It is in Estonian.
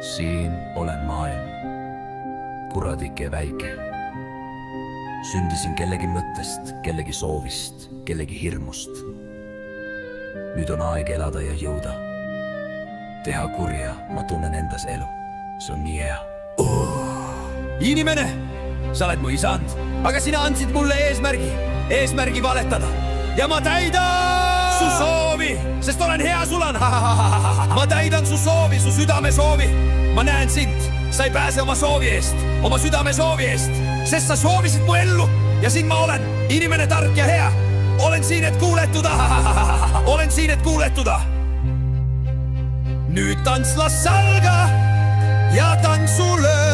Siin olen maailm, kuradike väike. Sündisin kellegi mõttest, kellegi soovist, kellegi hirmust. Nüüd on aeg elada ja jõuda. Teha kurja, ma tunnen endas elu. See on nii hea. Inimene, sa oled mu isand, aga sina andsid mulle eesmärgi valetada. Ja ma täidan su soovi, sest olen hea sulane. Ma täidan su soovi, su südame soovi. Ma näen sind, sa ei pääse oma soovi eest, oma südame soovi eest, sest sa soovisid mu ellu ja siin ma olen, inimene tark ja hea. Olen siin, et kuuletuda. Olen siin, et kuuletuda. Nüüd tants las salga ja tantsu löö.